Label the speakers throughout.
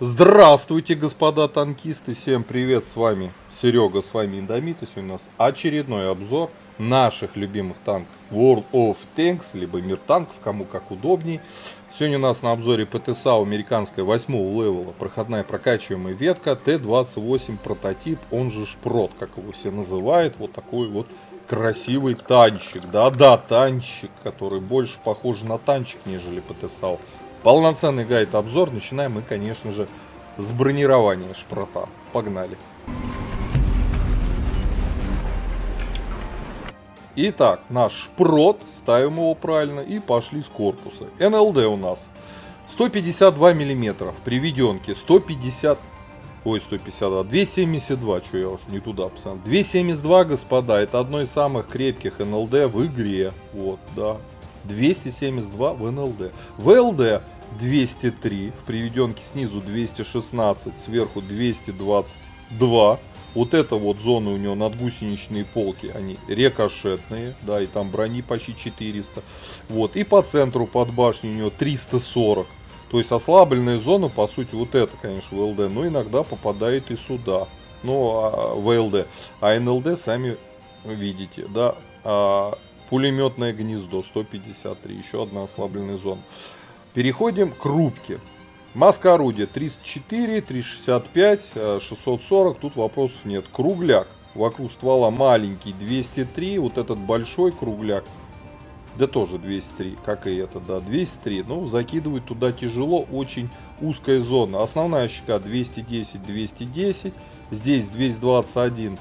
Speaker 1: Здравствуйте, господа танкисты, всем привет, с вами Серега, с вами Индомит, и сегодня у нас очередной обзор наших любимых танков World of Tanks, либо Мир танков, кому как удобней. Сегодня у нас на обзоре ПТСАУ американская 8-го левела, проходная прокачиваемая ветка Т-28 прототип, он же Шпрот, как его все называют, вот такой вот красивый танчик, да-да, танчик, который больше похож на танчик, нежели ПТСАУ. Полноценный гайд-обзор. Начинаем мы, конечно же, с бронирования Шпрота. Погнали. Итак, наш Шпрот. Ставим его правильно и пошли с корпуса. НЛД у нас 152 миллиметра. Приведенки 150... Ой, 152. 272. Что я уж не туда посмотрел. 272, господа. Это одно из самых крепких НЛД в игре. Вот, да. 272 в НЛД. В ЛД 203, в приведенке снизу 216, сверху 222. Вот это вот зоны у него надгусеничные полки, они рикошетные, да, и там брони почти 400. Вот, и по центру под башней у него 340. То есть ослабленная зона, по сути, вот это, конечно, в ЛД, но иногда попадает и сюда. Ну, в ЛД. А НЛД, сами видите, да, пулеметное гнездо 153, еще одна ослабленная зона. Переходим к рубке. Маска орудия 304, 365, 640, тут вопросов нет. Кругляк вокруг ствола маленький 203, вот этот большой кругляк, да тоже 203, как и это, да, 203. Ну, закидывать туда тяжело, очень узкая зона. Основная щека 210, 210, здесь 221,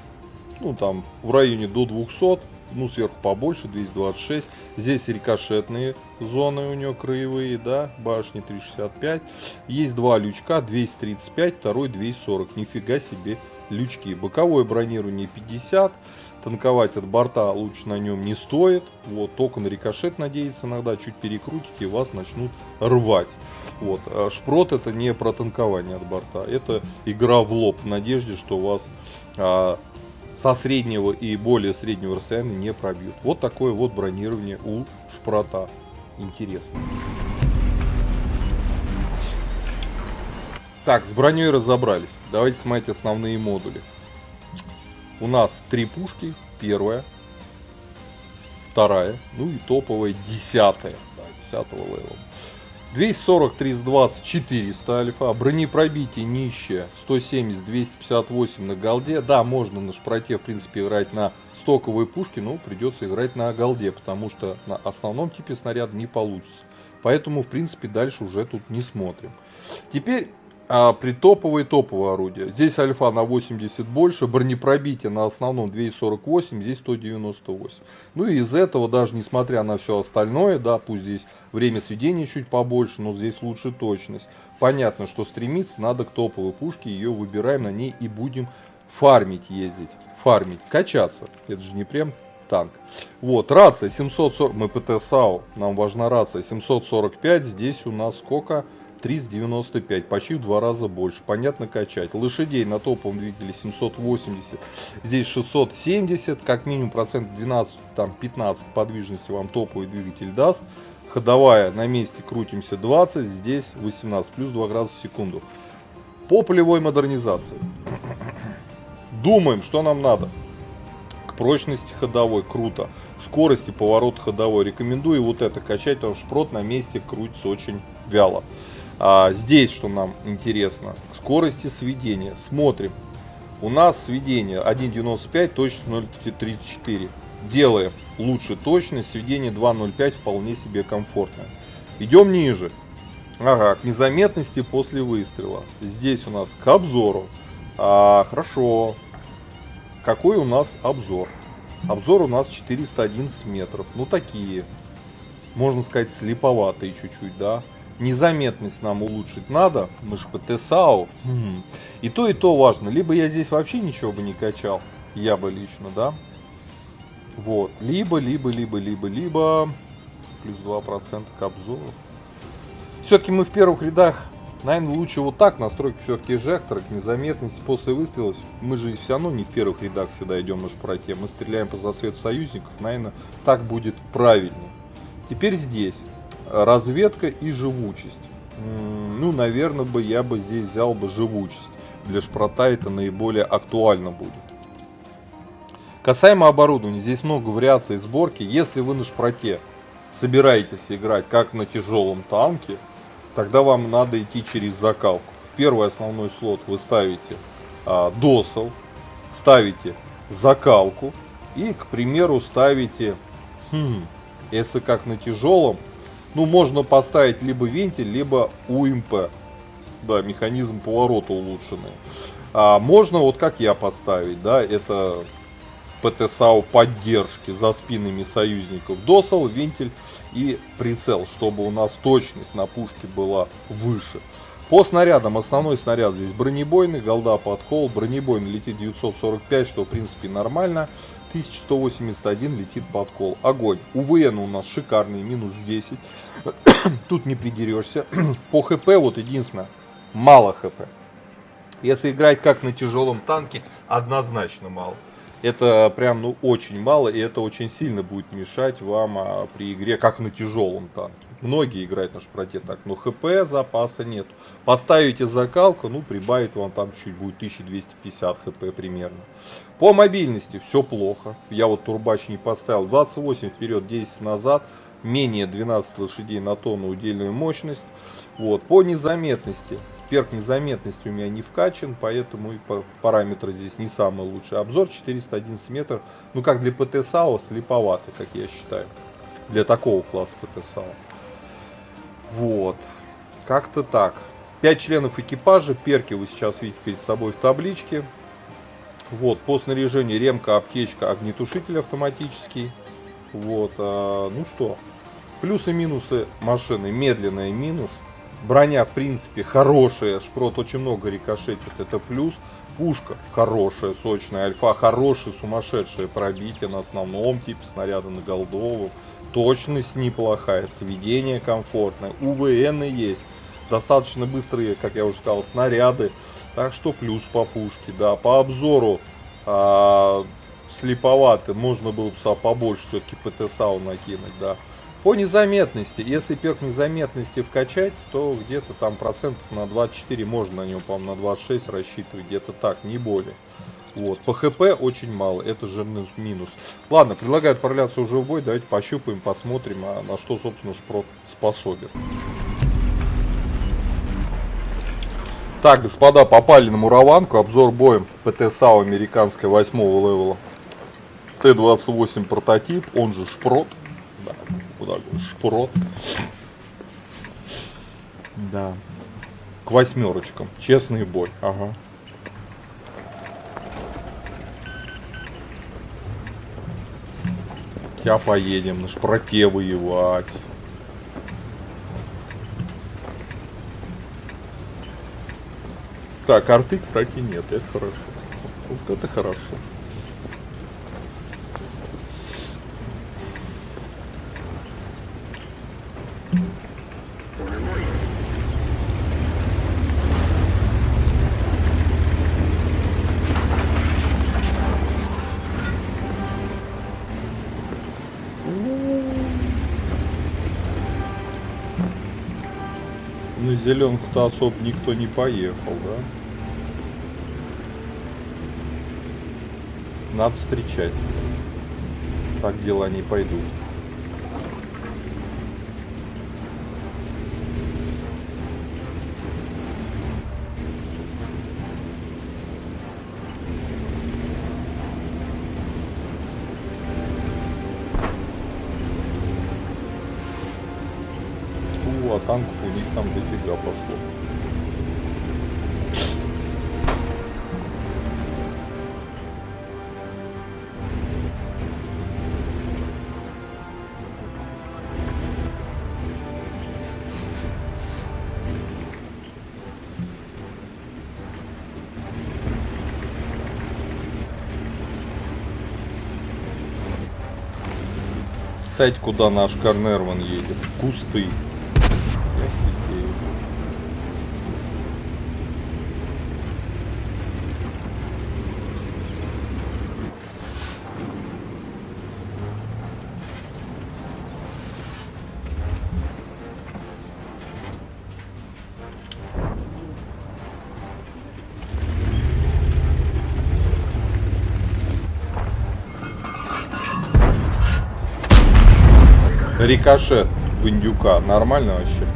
Speaker 1: ну там в районе до 200. Ну, сверху побольше, 226. Здесь рикошетные зоны у него краевые, да, башни 365. Есть два лючка, 235, второй 240. Нифига себе лючки. Боковое бронирование 50. Танковать от борта лучше на нем не стоит. Вот, только на рикошет надеяться иногда. Чуть перекрутите, и вас начнут рвать. Вот, Шпрот это не про танкование от борта. Это игра в лоб в надежде, что вас... со среднего и более среднего расстояния не пробьют. Вот такое вот бронирование у Шпрота. Интересно. Так, с броней разобрались. Давайте смотреть основные модули. У нас три пушки. Первая, вторая, ну и топовая 10-я. Да, 10-го левела. 240, 320, 400 альфа, бронепробитие нищее, 170, 258 на голде. Да, можно на Шпроте, в принципе, играть на стоковые пушки, но придется играть на голде, потому что на основном типе снаряда не получится. Поэтому, в принципе, дальше уже тут не смотрим. Теперь притоповые топовые орудия. Здесь альфа на 80 больше, бронепробитие на основном 248, здесь 198. Ну и из этого, даже несмотря на все остальное, да, пусть здесь время сведения чуть побольше, но здесь лучше точность. Понятно, что стремиться надо к топовой пушке, ее выбираем, на ней и будем фармить ездить. Фармить, качаться. Это же не прям танк. Вот, рация 740, мы ПТСАУ, нам важна рация 745, здесь у нас сколько? 395, почти в 2 раза больше. Понятно, качать. Лошадей на топовом двигателе 780, здесь 670, как минимум процент 12, там 15 подвижности вам топовый двигатель даст. Ходовая на месте крутимся 20, здесь 18, плюс 2 градуса в секунду. По полевой модернизации. Думаем, что нам надо. К прочности ходовой круто. Скорости поворота ходовой рекомендую вот это качать, потому что Шпрот на месте крутится очень вяло. Здесь, что нам интересно, к скорости сведения. Смотрим. У нас сведение 1.95, точность 0.34. Делаем лучше точность, сведение 2.05 вполне себе комфортное. Идем ниже. Ага, к незаметности после выстрела. Здесь у нас к обзору. Хорошо. Какой у нас обзор? Обзор у нас 411 метров. Ну, такие, можно сказать, слеповатые чуть-чуть, да. Незаметность нам улучшить надо. Мы же ПТСАУ. И то важно. Либо я здесь вообще ничего бы не качал. Я бы лично, да. Вот. Либо. Плюс 2% к обзору. Все-таки мы в первых рядах. Наверное, лучше вот так настройки все-таки эжектора, к незаметности после выстрела. Мы же все равно не в первых рядах всегда идем на Шпроте. Мы стреляем по засвету союзников. Наверное, так будет правильнее. Теперь здесь разведка и живучесть. Ну, наверное, я бы здесь взял бы живучесть. Для шпрота это наиболее актуально будет. Касаемо оборудования, здесь много вариаций сборки. Если вы на шпроте собираетесь играть как на тяжелом танке, тогда вам надо идти через закалку. В первый основной слот вы ставите досел, ставите закалку и, к примеру, ставите, если как на тяжелом, ну, можно поставить либо вентиль, либо УМП. Да, механизм поворота улучшенный. Можно вот как я поставить, да, это ПТ-САУ поддержки за спинами союзников. Досел, вентиль и прицел, чтобы у нас точность на пушке была выше. По снарядам, основной снаряд здесь бронебойный, голда подкол, бронебойный летит 945, что в принципе нормально. 1181 летит подкол. Огонь. УВН у нас шикарный, минус 10. Тут не придерешься. По ХП вот единственное, мало ХП. Если играть как на тяжелом танке, однозначно мало. Это прям, ну, очень мало, и это очень сильно будет мешать вам при игре, как на тяжелом танке. Многие играют на шпроте так, но ХП запаса нет. Поставите закалку, ну, прибавит вам там чуть будет 1250 ХП примерно. По мобильности все плохо. Я вот турбач не поставил. 28 вперед, 10 назад. Менее 12 лошадей на тонну удельную мощность. Вот. По незаметности. Перк незаметности у меня не вкачан, поэтому и параметры здесь не самый лучший. Обзор 411 метров. Ну, как для ПТ-САУ, слеповато, как я считаю. Для такого класса ПТ-САУ. Вот. Как-то так. 5 членов экипажа. Перки вы сейчас видите перед собой в табличке. Вот. По снаряжению ремка, аптечка, огнетушитель автоматический. Вот. Ну что. Плюсы и минусы машины. Медленная минус. Броня, в принципе, хорошая. Шпрот очень много рикошетит. Это плюс. Пушка хорошая, сочная. Альфа хорошая, сумасшедшее пробитие на основном типе снаряда, на голдовом. Точность неплохая. Сведение комфортное. УВН есть. Достаточно быстрые, как я уже сказал, снаряды. Так что плюс по пушке. Да, по обзору слеповато. Можно было бы побольше все-таки ПТ-САУ накинуть, да. По незаметности, если перк незаметности вкачать, то где-то там процентов на 24 можно на него, по-моему, на 26 рассчитывать, где-то так, не более. Вот. По ХП очень мало, это же минус. Ладно, предлагаю отправляться уже в бой, давайте пощупаем, посмотрим, на что, собственно, шпрот способен. Так, господа, попали на мураванку, обзор боем ПТ-САУ американской 8-го левела. Т-28 прототип, он же шпрот. Да, куда шпрот. Да. К 8-очкам. Честный бой. Ага. Сейчас поедем на шпроте воевать. Так, арты, кстати, нет. Это хорошо. Вот это хорошо. На зеленку-то особо никто не поехал, да? Надо встречать. Так дела не пойдут. А танков у них там дофига пошло. Кстати, куда наш Карнерван едет? В кусты. Рикошет в индюка. Нормально вообще?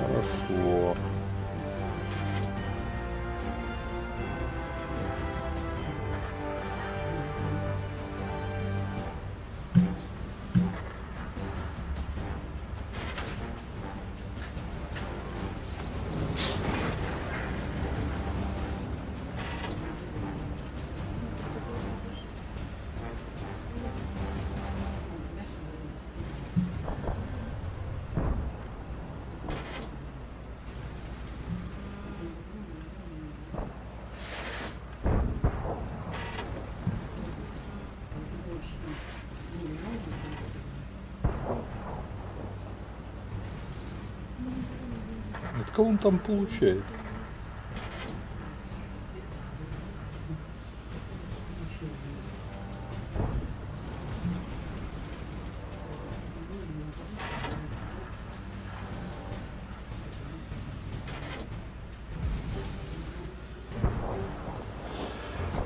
Speaker 1: Хорошо. От кого он там получает?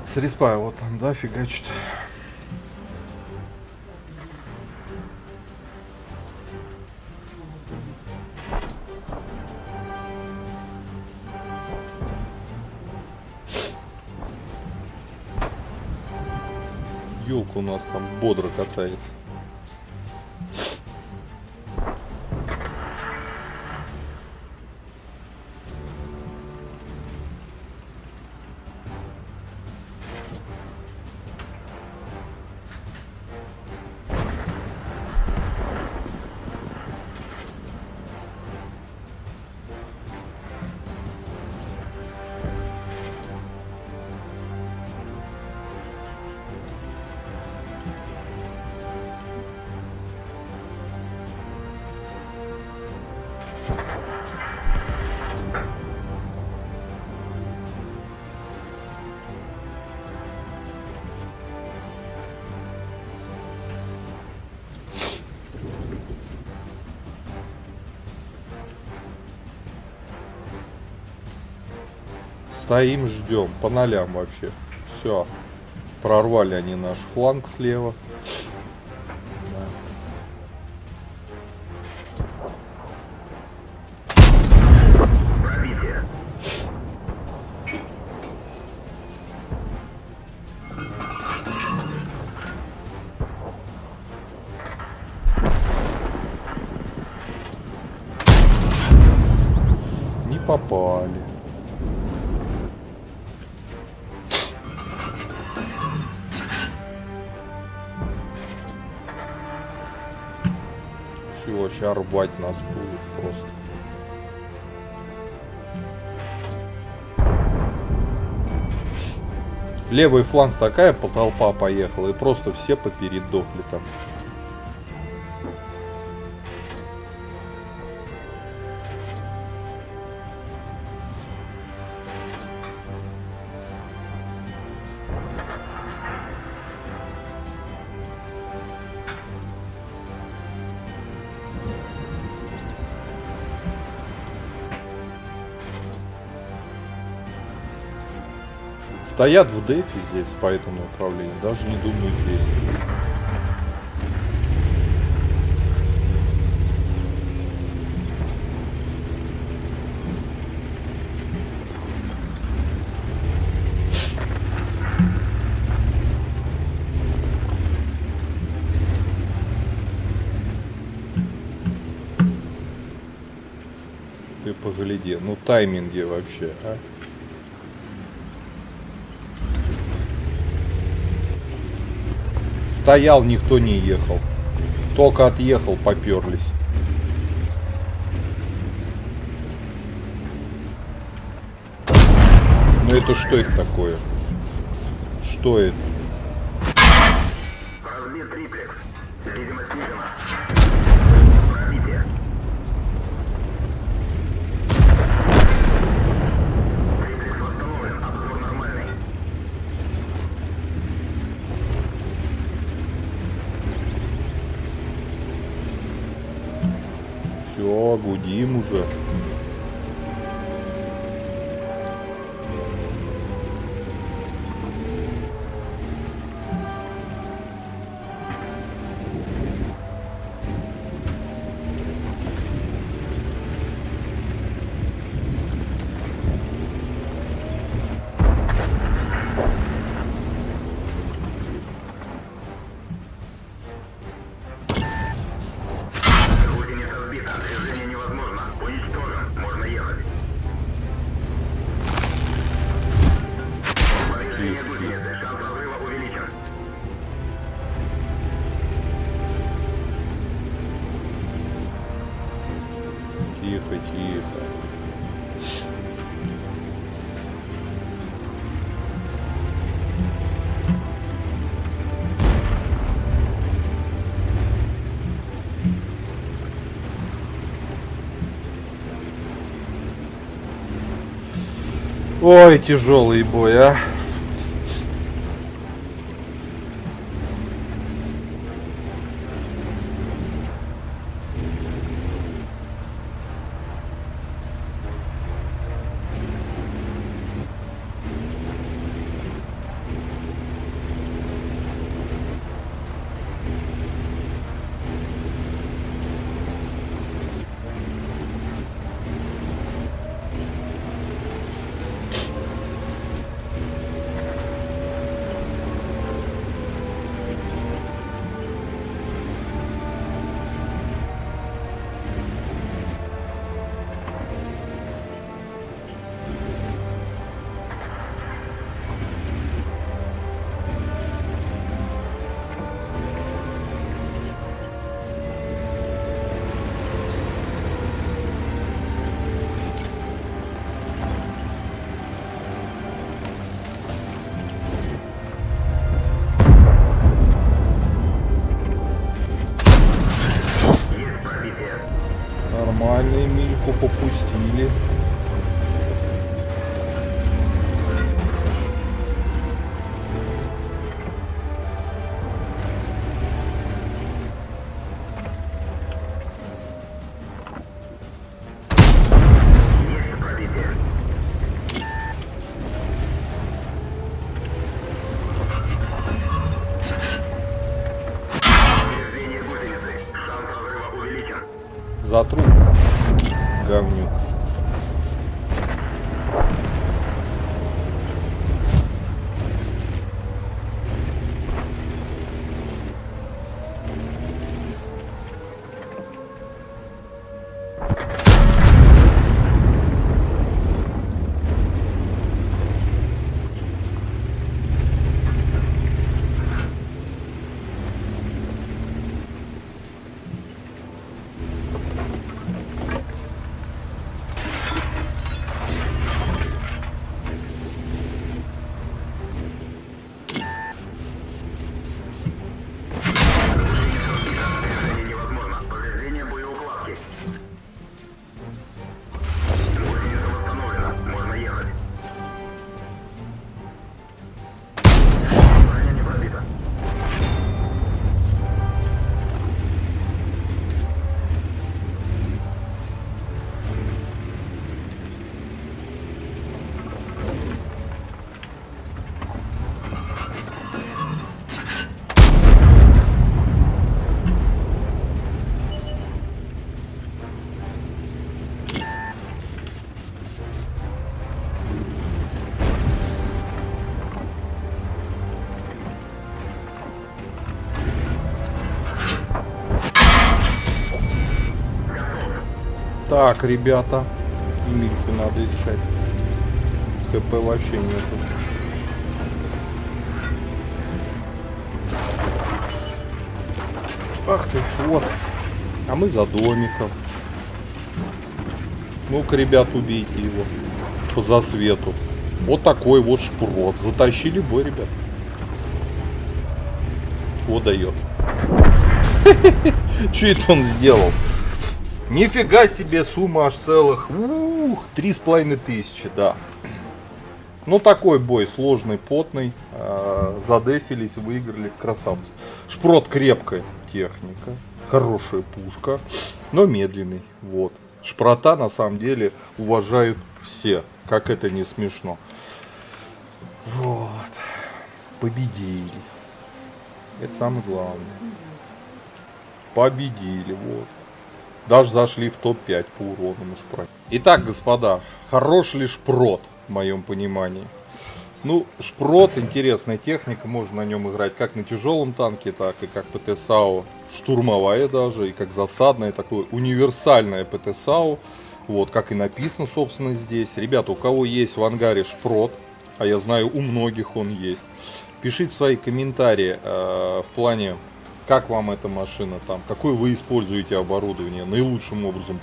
Speaker 1: С респа вот там, да, фигачит. Ёлка у нас там бодро катается. Стоим, ждем. По нолям вообще. Все. Прорвали они наш фланг слева. Не попали. Все, сейчас рвать нас будет просто. Левый фланг такая толпа поехала, и просто все попередохли там. Стоят в дефе здесь по этому направлению, даже не думают лезть. Ты погляди, ну тайминги вообще, а? Стоял, никто не ехал. Только отъехал, поперлись. Ну это что это такое? Что это?
Speaker 2: Разбит триплекс. Видимо, снижена. Пробитие. Триплекс восстановлен. Обзор нормальный.
Speaker 1: Все, гудим уже.
Speaker 2: Гусеница сбита. Движение невозможно. Уничтожен. Можно ехать. Повреждение гусеницы. Шанс разрыва увеличен.
Speaker 1: Тихо, тихо. Ой, тяжелый бой, а.
Speaker 2: Есть пробитие.
Speaker 1: Нормально, Эмильку попустили.
Speaker 2: Есть пробитие. Повреждение гусеницы. Шанс разрыва увеличен.
Speaker 1: За труп. Говнюк.
Speaker 2: Движение невозможно. Повреждение боеукладки. Гусеница восстановлена. Можно ехать. Броня не пробита.
Speaker 1: Так, ребята. Эмильку надо искать. ХП вообще нету. Ах ты, вот. А мы за домиком. Ну-ка, ребят, убейте его. По засвету. Вот такой вот шпрот. Затащили бой, ребят. О, дает. Что это он сделал? Нифига себе, сумма аж целых 3500, да. Ну такой бой, сложный, потный. Задефились, выиграли, красавцы. Шпрот крепкая техника, хорошая пушка, но медленный. Вот. Шпрота на самом деле уважают все, как это не смешно. Вот. Победили. Это самое главное. Победили, вот. Даже зашли в топ-5 по урону на шпроте. Итак, господа, хорош ли шпрот, в моем понимании? Ну, шпрот, интересная техника, можно на нем играть как на тяжелом танке, так и как ПТ-САУ, штурмовая даже, и как засадная, такое универсальное ПТ-САУ. Вот, как и написано, собственно, здесь. Ребята, у кого есть в ангаре шпрот, а я знаю, у многих он есть, пишите свои комментарии в плане, как вам эта машина, там, какое вы используете оборудование, наилучшим образом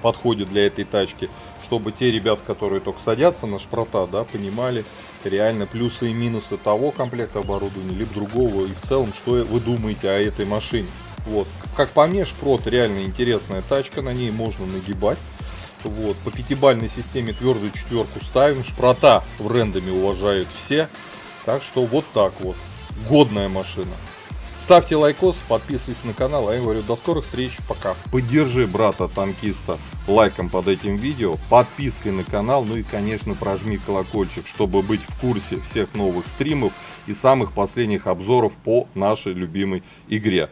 Speaker 1: подходит для этой тачки, чтобы те ребята, которые только садятся на шпрота, да, понимали реально плюсы и минусы того комплекта оборудования, либо другого, и в целом, что вы думаете о этой машине. Вот. Как по мне, шпрот реально интересная тачка, на ней можно нагибать. Вот. По пятибалльной системе твердую четверку ставим, шпрота в рендоме уважают все, так что вот так вот, годная машина. Ставьте лайкос, подписывайтесь на канал, а я говорю, до скорых встреч, пока. Поддержи брата-танкиста лайком под этим видео, подпиской на канал, ну и, конечно, прожми колокольчик, чтобы быть в курсе всех новых стримов и самых последних обзоров по нашей любимой игре.